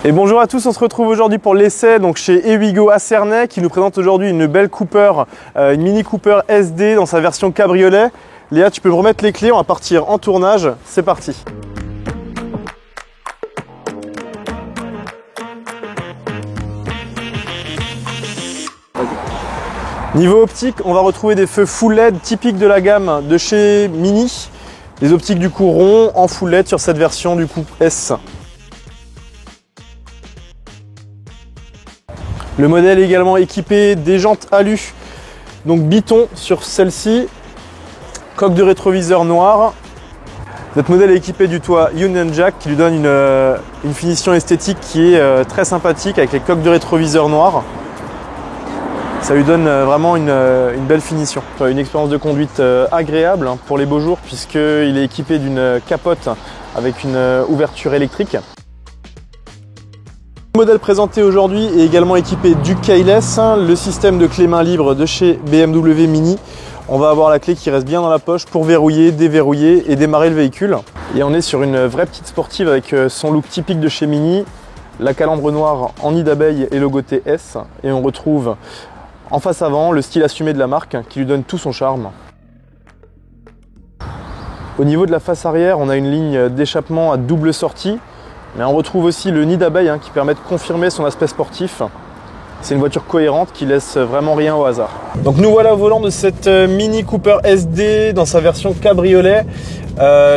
Et bonjour à tous, on se retrouve aujourd'hui pour l'essai donc chez Ewigo à Cernay qui nous présente aujourd'hui une belle Cooper, une Mini Cooper SD dans sa version cabriolet. Léa, tu peux me remettre les clés, on va partir en tournage, c'est parti. Niveau optique, on va retrouver des feux full LED typiques de la gamme de chez Mini. Les optiques du coup ronds en full LED sur cette version du coup S. Le modèle est également équipé des jantes alu, donc Biton sur celle-ci, coque de rétroviseur noire. Notre modèle est équipé du toit Union Jack qui lui donne une finition esthétique qui est très sympathique avec les coques de rétroviseur noires. Ça lui donne vraiment une belle finition. Une expérience de conduite agréable pour les beaux jours puisqu'il est équipé d'une capote avec une ouverture électrique. Le modèle présenté aujourd'hui est également équipé du keyless, le système de clé main libre de chez BMW Mini. On va avoir la clé qui reste bien dans la poche pour verrouiller, déverrouiller et démarrer le véhicule. Et on est sur une vraie petite sportive avec son look typique de chez Mini, la calandre noire en nid d'abeille et logo TS. Et on retrouve en face avant le style assumé de la marque qui lui donne tout son charme. Au niveau de la face arrière, on a une ligne d'échappement à double sortie. Mais on retrouve aussi le nid d'abeille qui permet de confirmer son aspect sportif. C'est une voiture cohérente qui laisse vraiment rien au hasard. Donc nous voilà au volant de cette Mini Cooper SD dans sa version cabriolet.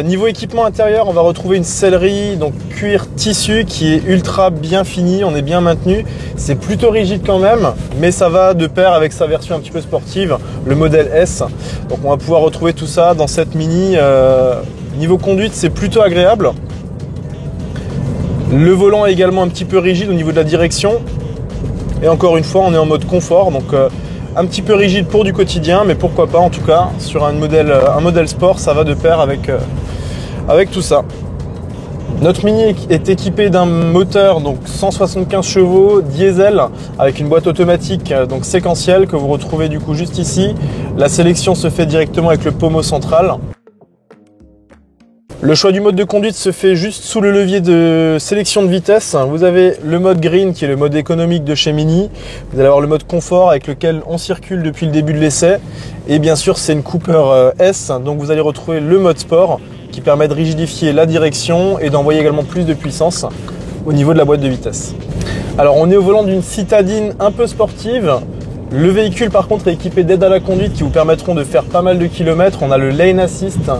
Niveau équipement intérieur, on va retrouver une sellerie donc cuir tissu qui est ultra bien finie, on est bien maintenu. C'est plutôt rigide quand même, mais ça va de pair avec sa version un petit peu sportive, le modèle S. Donc on va pouvoir retrouver tout ça dans cette Mini. Niveau conduite, c'est plutôt agréable. Le volant est également un petit peu rigide au niveau de la direction. Et encore une fois, on est en mode confort, donc un petit peu rigide pour du quotidien, mais pourquoi pas en tout cas, sur un modèle sport, ça va de pair avec tout ça. Notre Mini est équipé d'un moteur donc 175 chevaux diesel avec une boîte automatique donc séquentielle que vous retrouvez du coup juste ici. La sélection se fait directement avec le pommeau central. Le choix du mode de conduite se fait juste sous le levier de sélection de vitesse. Vous avez le mode green qui est le mode économique de chez Mini. Vous allez avoir le mode confort avec lequel on circule depuis le début de l'essai. Et bien sûr, c'est une Cooper S, donc vous allez retrouver le mode sport qui permet de rigidifier la direction et d'envoyer également plus de puissance au niveau de la boîte de vitesse. Alors on est au volant d'une citadine un peu sportive. Le véhicule par contre est équipé d'aides à la conduite qui vous permettront de faire pas mal de kilomètres. On a le Lane Assist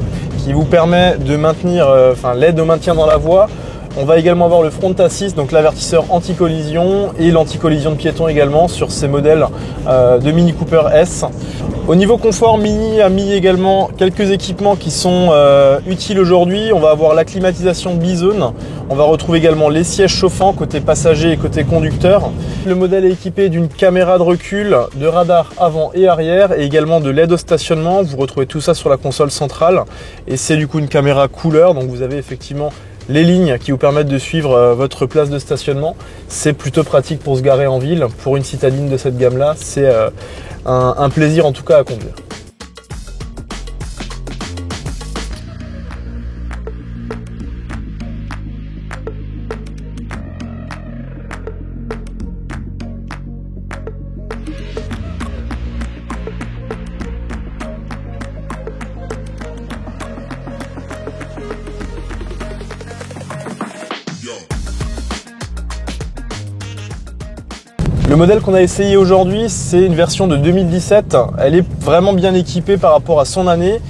qui vous permet de maintenir, l'aide au maintien dans la voie. On va également avoir le Front Assist, donc l'avertisseur anti-collision et l'anti-collision de piéton également sur ces modèles de Mini Cooper S. Au niveau confort, Mini a mis également quelques équipements qui sont utiles aujourd'hui. On va avoir la climatisation bizone. On va retrouver également les sièges chauffants côté passager et côté conducteur. Le modèle est équipé d'une caméra de recul, de radar avant et arrière et également de LED au stationnement. Vous retrouvez tout ça sur la console centrale et c'est du coup une caméra couleur. Donc vous avez effectivement les lignes qui vous permettent de suivre votre place de stationnement. C'est plutôt pratique pour se garer en ville. Pour une citadine de cette gamme-là, c'est un plaisir en tout cas à conduire. Le modèle qu'on a essayé aujourd'hui, c'est une version de 2017. Elle est vraiment bien équipée par rapport à son année.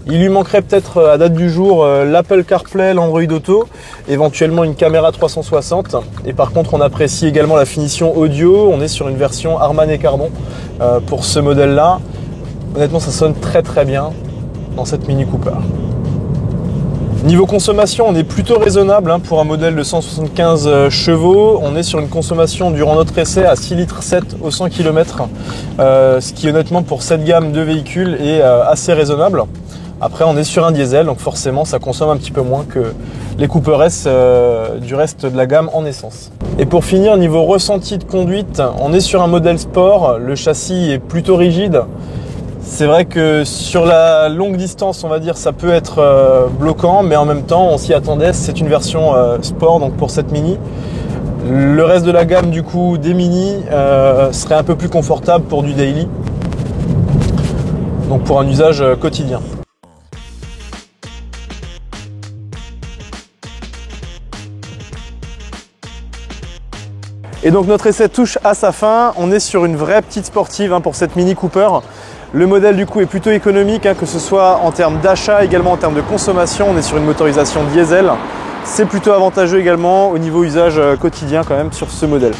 Il lui manquerait peut-être à date du jour l'Apple CarPlay, l'Android Auto, éventuellement une caméra 360. Et par contre, on apprécie également la finition audio. On est sur une version Harman et Kardon pour ce modèle-là. Honnêtement, ça sonne très très bien dans cette Mini Cooper. Niveau consommation, on est plutôt raisonnable pour un modèle de 175 chevaux. On est sur une consommation durant notre essai à 6,7 litres au 100 km, ce qui honnêtement pour cette gamme de véhicules est assez raisonnable. Après, on est sur un diesel, donc forcément ça consomme un petit peu moins que les Cooper S du reste de la gamme en essence. Et pour finir, niveau ressenti de conduite, on est sur un modèle sport. Le châssis est plutôt rigide. C'est vrai que sur la longue distance, on va dire, ça peut être bloquant, mais en même temps, on s'y attendait. C'est une version sport donc pour cette Mini. Le reste de la gamme du coup des Mini serait un peu plus confortable pour du daily, donc pour un usage quotidien. Et donc notre essai touche à sa fin. On est sur une vraie petite sportive pour cette Mini Cooper. Le modèle du coup est plutôt économique, que ce soit en termes d'achat, également en termes de consommation. On est sur une motorisation diesel. C'est plutôt avantageux également au niveau usage quotidien quand même sur ce modèle.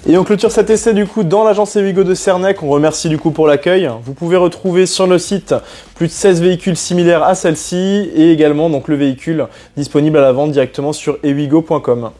Et on clôture cet essai du coup dans l'agence Ewigo de Cernec. On remercie du coup pour l'accueil. Vous pouvez retrouver sur le site plus de 16 véhicules similaires à celle-ci et également donc le véhicule disponible à la vente directement sur ewigo.com.